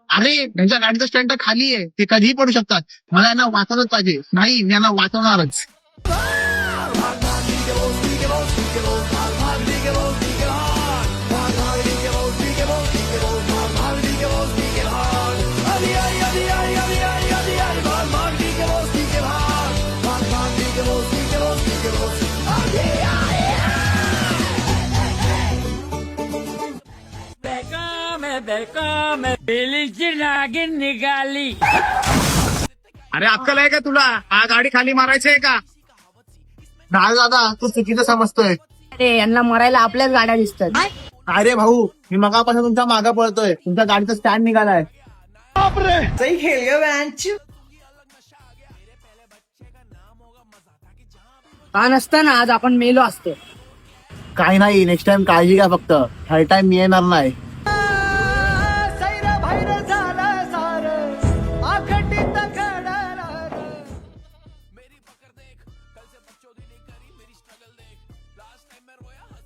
अरे त्यांच्या गाडीचं स्टँड खाली आहे, ते कधीही पडू शकतात. मला यांना वाचवलंच पाहिजे. नाही, मी यांना वाचवणारच. बिलीची नागिन निघाली. अरे अक्कल आहे का तुला? हा गाडी खाली मारायची आहे का? नाही दादा, तू चुकीचं समजतोय. अरे यांना मरायला आपल्याच गाड्या दिसतात. अरे भाऊ, मी मगापासून तुमच्या मागे पळतोय. तुमच्या गाडीचा स्टँड निघालाय. सही खेल गया बेंच. का नसतं ना, आज आपण मेलो असतो. काही नाही, नेक्स्ट टाइम काळजी घ्या फक्त. हर टाइम मी येणार नाही.